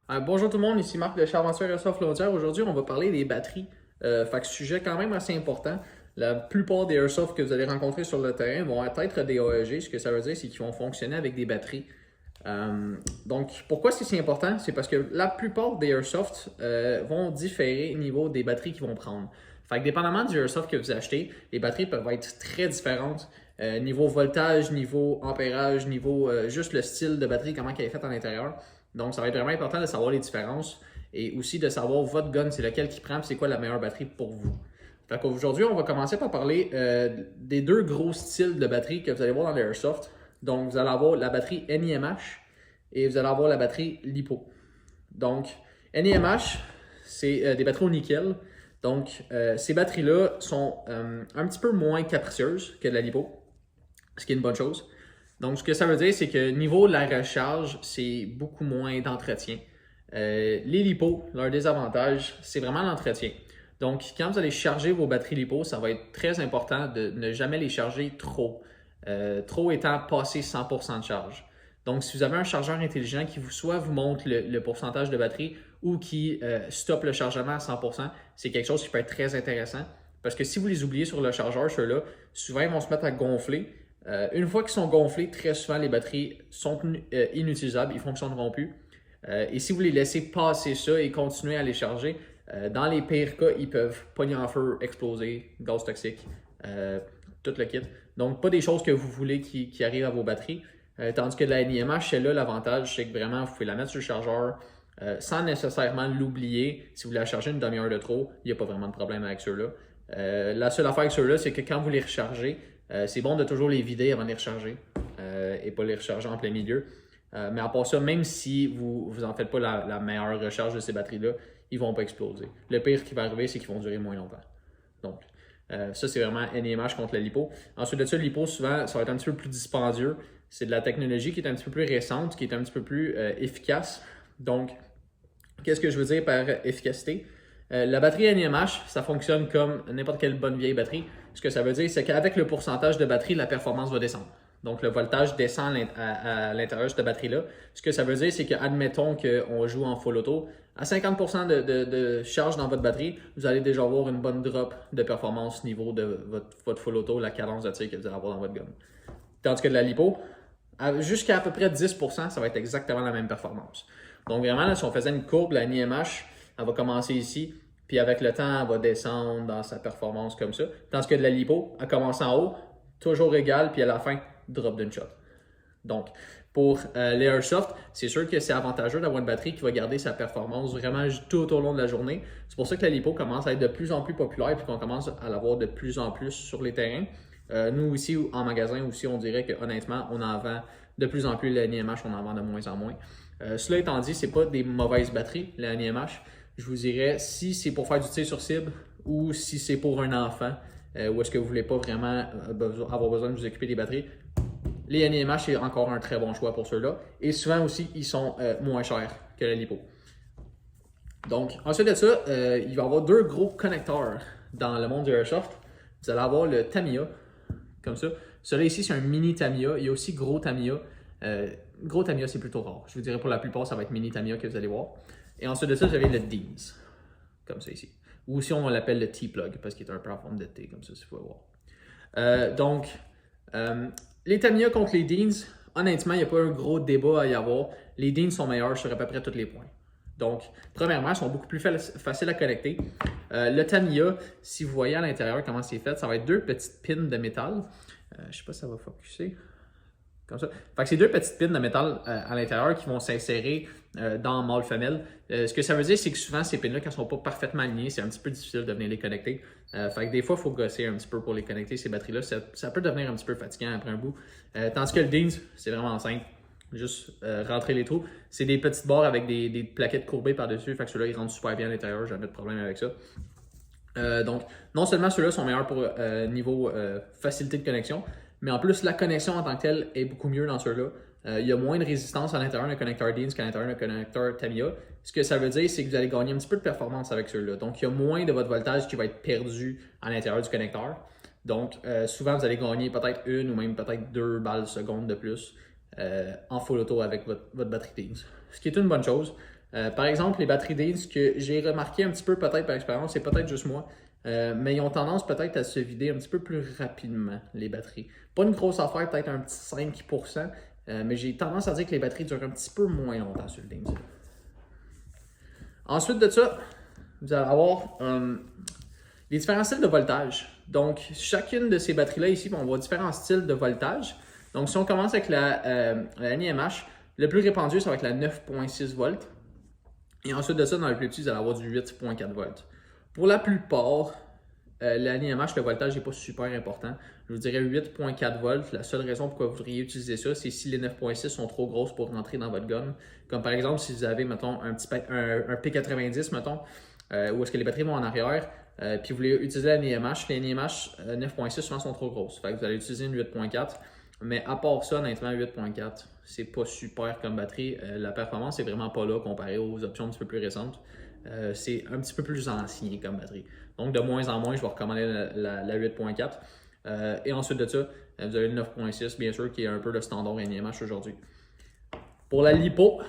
Bonjour tout le monde, ici Marc de chez Aventure Airsoft Launcher. Aujourd'hui, on va parler des batteries. Fait que sujet quand même assez important. La plupart des airsoft que vous allez rencontrer sur le terrain vont être des AEG. Ce que ça veut dire, c'est qu'ils vont fonctionner avec des batteries. Donc, pourquoi c'est si important? C'est parce que la plupart des airsoft vont différer au niveau des batteries qu'ils vont prendre. Fait que dépendamment du airsoft que vous achetez, les batteries peuvent être très différentes. Niveau voltage, niveau ampérage, niveau juste le style de batterie, comment elle est faite à l'intérieur. Donc, ça va être vraiment important de savoir les différences et aussi de savoir votre gun, c'est lequel qui prend et c'est quoi la meilleure batterie pour vous. Fait qu'aujourd'hui, on va commencer par parler des deux gros styles de batterie que vous allez voir dans l'airsoft. Donc, vous allez avoir la batterie NIMH et vous allez avoir la batterie LiPo. Donc, NIMH, c'est des batteries au nickel. Donc, ces batteries-là sont un petit peu moins capricieuses que de la LiPo, ce qui est une bonne chose. Donc, ce que ça veut dire, c'est que niveau de la recharge, c'est beaucoup moins d'entretien. Les LiPo, leur désavantage, c'est vraiment l'entretien. Donc, quand vous allez charger vos batteries LiPo, ça va être très important de ne jamais les charger trop. Trop étant passé 100% de charge. Donc, si vous avez un chargeur intelligent qui soit vous montre le pourcentage de batterie ou qui stoppe le chargement à 100%, c'est quelque chose qui peut être très intéressant. Parce que si vous les oubliez sur le chargeur, ceux-là, souvent ils vont se mettre à gonfler. Une fois qu'ils sont gonflés, très souvent les batteries sont inutilisables, ils ne fonctionneront plus. Et si vous les laissez passer ça et continuer à les charger, dans les pires cas, ils peuvent pogner en feu, exploser, gaz toxique, tout le kit. Donc, pas des choses que vous voulez qui arrivent à vos batteries. Tandis que la NIMH, celle-là, l'avantage, c'est que vraiment, vous pouvez la mettre sur le chargeur sans nécessairement l'oublier. Si vous la chargez une demi-heure de trop, il n'y a pas vraiment de problème avec ceux-là. La seule affaire avec ceux-là, c'est que quand vous les rechargez, c'est bon de toujours les vider avant de les recharger et pas les recharger en plein milieu. Mais à part ça, même si vous n'en faites pas la meilleure recharge de ces batteries-là, ils ne vont pas exploser. Le pire qui va arriver, c'est qu'ils vont durer moins longtemps. Donc, ça, c'est vraiment NIMH contre la LiPo. Ensuite de ça, LiPo, souvent, ça va être un petit peu plus dispendieux. C'est de la technologie qui est un petit peu plus récente, qui est un petit peu plus efficace. Donc, qu'est-ce que je veux dire par efficacité? La batterie NIMH, ça fonctionne comme n'importe quelle bonne vieille batterie. Ce que ça veut dire, c'est qu'avec le pourcentage de batterie, la performance va descendre. Donc, le voltage descend à l'intérieur de cette batterie-là. Ce que ça veut dire, c'est que, admettons qu'on joue en full auto, à 50% de charge dans votre batterie, vous allez déjà avoir une bonne drop de performance au niveau de votre full auto, la cadence de tir que vous allez avoir dans votre gun. Tandis que de la LiPo, jusqu'à à peu près 10%, ça va être exactement la même performance. Donc, vraiment, là, si on faisait une courbe, la NIMH, elle va commencer ici, puis avec le temps, elle va descendre dans sa performance comme ça. Tandis que de la LiPo, elle commence en haut, toujours égale, puis à la fin, drop d'une shot. Donc, pour les airsoft, c'est sûr que c'est avantageux d'avoir une batterie qui va garder sa performance vraiment tout au long de la journée. C'est pour ça que la LiPo commence à être de plus en plus populaire et qu'on commence à l'avoir de plus en plus sur les terrains. Nous ici, en magasin aussi, on dirait que honnêtement, on en vend de plus en plus. La NIMH, on en vend de moins en moins. Cela étant dit, ce n'est pas des mauvaises batteries, la NIMH. Je vous dirais, si c'est pour faire du tir sur cible ou si c'est pour un enfant, ou est-ce que vous ne voulez pas vraiment avoir besoin de vous occuper des batteries, les NIMH, c'est encore un très bon choix pour ceux-là. Et souvent aussi, ils sont moins chers que la LiPo. Donc, ensuite de ça, il va y avoir deux gros connecteurs dans le monde du airsoft. Vous allez avoir le Tamiya, comme ça. Celui-là ici, c'est un mini Tamiya. Il y a aussi gros Tamiya. Gros Tamiya, c'est plutôt rare. Je vous dirais pour la plupart, ça va être mini Tamiya que vous allez voir. Et ensuite de ça, vous avez le Deans, comme ça ici. Ou aussi, on l'appelle le T-plug, parce qu'il est un peu en forme de T, comme ça, si vous pouvez voir. Donc, les Tamiya contre les Deans, honnêtement, il n'y a pas un gros débat à y avoir. Les Deans sont meilleurs sur à peu près tous les points. Donc, premièrement, ils sont beaucoup plus faciles à connecter. Le Tamiya, si vous voyez à l'intérieur comment c'est fait, ça va être deux petites pins de métal. Je ne sais pas si ça va focuser. Comme ça. Fait que c'est deux petites pins de métal à l'intérieur qui vont s'insérer dans le mâle-femelle. Ce que ça veut dire, c'est que souvent, ces pins-là, quand ils ne sont pas parfaitement alignés, c'est un petit peu difficile de venir les connecter. Fait que des fois, il faut gosser un petit peu pour les connecter, ces batteries-là. Ça peut devenir un petit peu fatigant après un bout. Tandis que le Deans, c'est vraiment simple. Juste rentrer les trous. C'est des petites barres avec des plaquettes courbées par-dessus. Fait que ceux-là, ils rentrent super bien à l'intérieur. J'ai jamais de problème avec ça. Donc, non seulement ceux-là sont meilleurs pour niveau facilité de connexion, mais en plus, la connexion en tant que telle est beaucoup mieux dans ceux-là. Il y a moins de résistance à l'intérieur d'un connecteur Deans qu'à l'intérieur d'un connecteur Tamiya. Ce que ça veut dire, c'est que vous allez gagner un petit peu de performance avec ceux-là. Donc, il y a moins de votre voltage qui va être perdu à l'intérieur du connecteur. Donc, souvent, vous allez gagner peut-être une ou même peut-être 2 balles secondes de plus en full auto avec votre batterie Deans. Ce qui est une bonne chose. Par exemple, les batteries Dean, ce que j'ai remarqué un petit peu peut-être par expérience, c'est peut-être juste moi, mais ils ont tendance peut-être à se vider un petit peu plus rapidement, les batteries. Pas une grosse affaire, peut-être un petit 5%, mais j'ai tendance à dire que les batteries durent un petit peu moins longtemps sur le Dean. Ensuite de ça, vous allez avoir les différents styles de voltage. Donc, chacune de ces batteries-là ici, on voit différents styles de voltage. Donc, si on commence avec la NiMH, le plus répandu, ça va être la 9.6 volts. Et ensuite de ça, dans le plus petit, vous allez avoir du 8.4 volts. Pour la plupart, la NiMH, le voltage n'est pas super important. Je vous dirais 8.4 volts. La seule raison pourquoi vous devriez utiliser ça, c'est si les 9.6 sont trop grosses pour rentrer dans votre gun. Comme par exemple, si vous avez, mettons, un P90, mettons, où est-ce que les batteries vont en arrière, puis vous voulez utiliser la NiMH, les NiMH 9.6 souvent sont trop grosses. Fait que vous allez utiliser une 8.4. Mais à part ça, honnêtement, 8.4, c'est pas super comme batterie. La performance est vraiment pas là comparé aux options un petit peu plus récentes. C'est un petit peu plus ancien comme batterie. Donc, de moins en moins, je vais recommander la 8.4. Et ensuite de ça, vous avez le 9.6, bien sûr, qui est un peu le standard NiMH aujourd'hui. Pour la LiPo,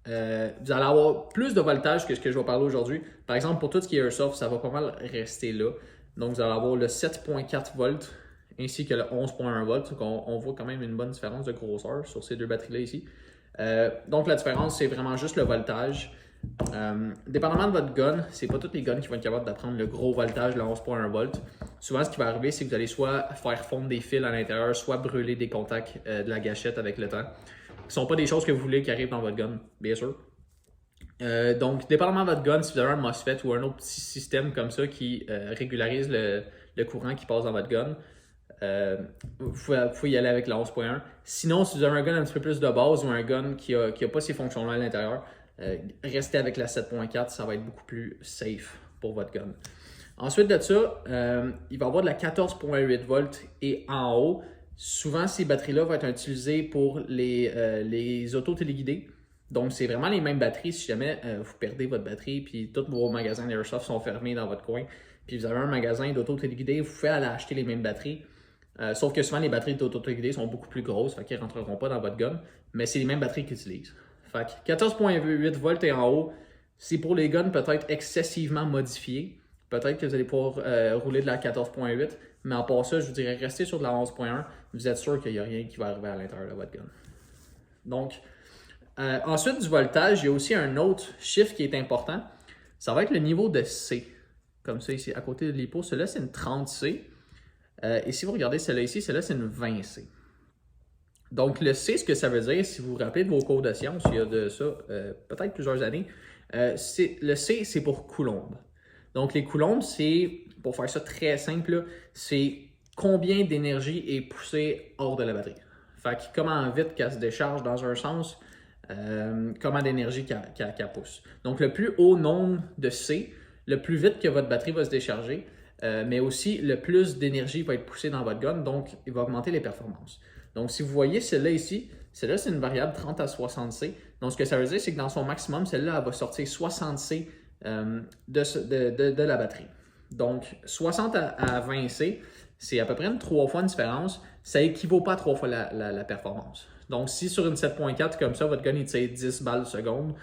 vous allez avoir plus de voltage que ce que je vais parler aujourd'hui. Par exemple, pour tout ce qui est Airsoft, ça va pas mal rester là. Donc, vous allez avoir le 7.4 volts ainsi que le 11.1 volts. Donc, on voit quand même une bonne différence de grosseur sur ces deux batteries-là ici. Donc, la différence, c'est vraiment juste le voltage. Dépendamment de votre gun, c'est pas tous les guns qui vont être capables d'apprendre le gros voltage, le 11.1 volts. Souvent, ce qui va arriver, c'est que vous allez soit faire fondre des fils à l'intérieur, soit brûler des contacts de la gâchette avec le temps. Ce ne sont pas des choses que vous voulez qui arrivent dans votre gun, bien sûr. Donc, dépendamment de votre gun, si vous avez un MOSFET ou un autre petit système comme ça qui régularise le courant qui passe dans votre gun, vous pouvez y aller avec la 11.1. Sinon, si vous avez un gun un petit peu plus de base ou un gun qui a pas ces fonctions-là à l'intérieur, restez avec la 7.4, ça va être beaucoup plus safe pour votre gun. Ensuite de ça, il va y avoir de la 14.8 volts et en haut. Souvent, ces batteries-là vont être utilisées pour les auto-téléguidés. Donc, c'est vraiment les mêmes batteries. Si jamais vous perdez votre batterie puis tous vos magasins d'Airsoft sont fermés dans votre coin, puis vous avez un magasin d'auto-téléguidés, vous pouvez aller acheter les mêmes batteries. Sauf que souvent, les batteries d'auto-téléguidés sont beaucoup plus grosses, fait qu'elles ne rentreront pas dans votre gun, mais c'est les mêmes batteries qu'ils utilisent. Fait que 14.8 volts et en haut, c'est pour les guns peut-être excessivement modifiés. Peut-être que vous allez pouvoir rouler de la 14.8, mais en part ça, je vous dirais restez sur de la 11.1. Vous êtes sûr qu'il n'y a rien qui va arriver à l'intérieur de votre gun. Donc, ensuite du voltage, il y a aussi un autre chiffre qui est important. Ça va être le niveau de C. Comme ça ici, à côté de l'hypo. Celui-là, c'est une 30C. Et si vous regardez celle-là ici, celle-là, c'est une 20C. Donc, le C, ce que ça veut dire, si vous vous rappelez de vos cours de sciences, il y a de ça peut-être plusieurs années, le C, c'est pour coulombe. Donc, les coulombes, c'est, pour faire ça très simple, c'est combien d'énergie est poussée hors de la batterie. Fait que comment vite qu'elle se décharge dans un sens, comment d'énergie qu'elle pousse. Donc, le plus haut nombre de C, le plus vite que votre batterie va se décharger, mais aussi le plus d'énergie va être poussée dans votre gun, donc il va augmenter les performances. Donc, si vous voyez celle-là ici, celle-là, c'est une variable 30 à 60C. Donc, ce que ça veut dire, c'est que dans son maximum, celle-là, elle va sortir 60C de la batterie. Donc, 60 à 20C, c'est à peu près 3 fois une différence. Ça équivaut pas à 3 fois la performance. Donc, si sur une 7.4 comme ça, votre gun il tire 10 balles seconde,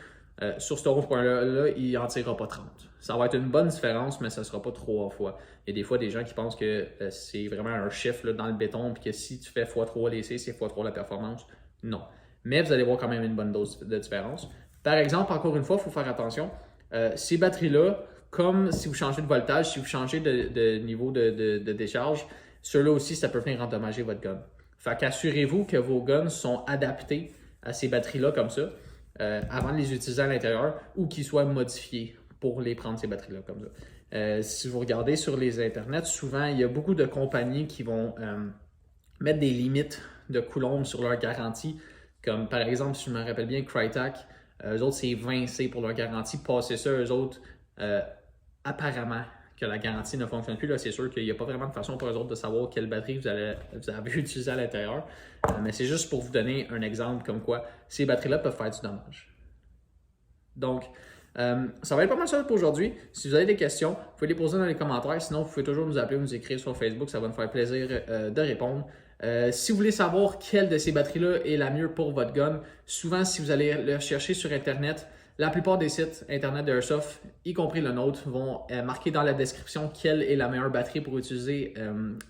sur ce 11.1-là, il n'en tirera pas 30. Ça va être une bonne différence, mais ça ne sera pas 3 fois. Il y a des fois des gens qui pensent que c'est vraiment un chiffre là, dans le béton, puis que si tu fais x3 l'essai, c'est x3 la performance. Non. Mais vous allez voir quand même une bonne dose de différence. Par exemple, encore une fois, il faut faire attention. Ces batteries-là, comme si vous changez de voltage, si vous changez de niveau de décharge, ceux-là aussi, ça peut venir endommager votre gun. Fait qu'assurez-vous que vos guns sont adaptés à ces batteries-là comme ça, avant de les utiliser à l'intérieur ou qu'ils soient modifiés pour les prendre ces batteries-là comme ça. Si vous regardez sur les internets, souvent, il y a beaucoup de compagnies qui vont mettre des limites de coulombs sur leur garantie. Comme par exemple, si je me rappelle bien, Crytek, eux autres, c'est 20C pour leur garantie. Passez ça, eux autres, apparemment, que la garantie ne fonctionne plus. Là, c'est sûr qu'il n'y a pas vraiment de façon pour eux autres de savoir quelle batterie vous avez utilisée à l'intérieur. Mais c'est juste pour vous donner un exemple comme quoi ces batteries-là peuvent faire du dommage. Donc, ça va être pas mal ça pour aujourd'hui. Si vous avez des questions, vous pouvez les poser dans les commentaires. Sinon, vous pouvez toujours nous appeler ou nous écrire sur Facebook. Ça va nous faire plaisir de répondre. Si vous voulez savoir quelle de ces batteries-là est la mieux pour votre gun, souvent, si vous allez le chercher sur Internet, La plupart des sites internet de Airsoft, y compris le nôtre, vont marquer dans la description quelle est la meilleure batterie pour utiliser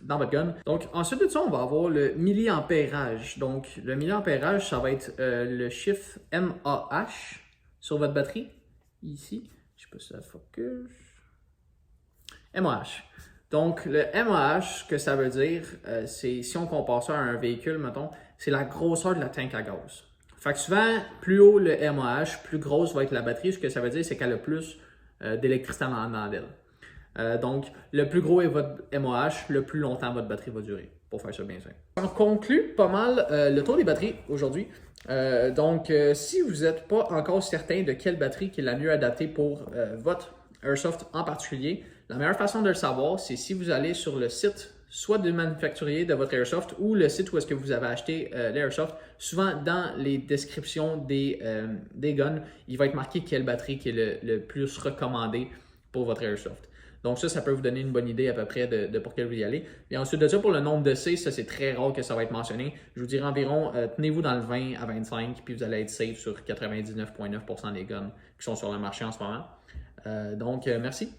dans votre gun. Donc ensuite de ça, on va avoir le milliampérage. Donc le milliampérage, ça va être le chiffre mAh sur votre batterie. Ici, je sais pas si ça focus. mAh. Donc, le mAh, ce que ça veut dire, c'est si on compare ça à un véhicule, mettons, c'est la grosseur de la tank à gaz. Fait que souvent, plus haut le mAh, plus grosse va être la batterie. Ce que ça veut dire, c'est qu'elle a plus d'électricité dans d'elle. Donc, le plus gros est votre mAh, le plus longtemps votre batterie va durer, pour faire ça bien simple. On conclut pas mal le tour des batteries aujourd'hui. Donc, si vous n'êtes pas encore certain de quelle batterie qui est la mieux adaptée pour votre Airsoft en particulier, la meilleure façon de le savoir, c'est si vous allez sur le site soit du manufacturier de votre Airsoft ou le site où est-ce que vous avez acheté l'Airsoft. Souvent, dans les descriptions des guns, il va être marqué quelle batterie qui est le plus recommandée pour votre Airsoft. Donc ça peut vous donner une bonne idée à peu près de pour quel vous y allez. Et ensuite de ça, pour le nombre de C, ça c'est très rare que ça va être mentionné. Je vous dirais environ, tenez-vous dans le 20 à 25, puis vous allez être safe sur 99,9% des guns qui sont sur le marché en ce moment. Donc, merci.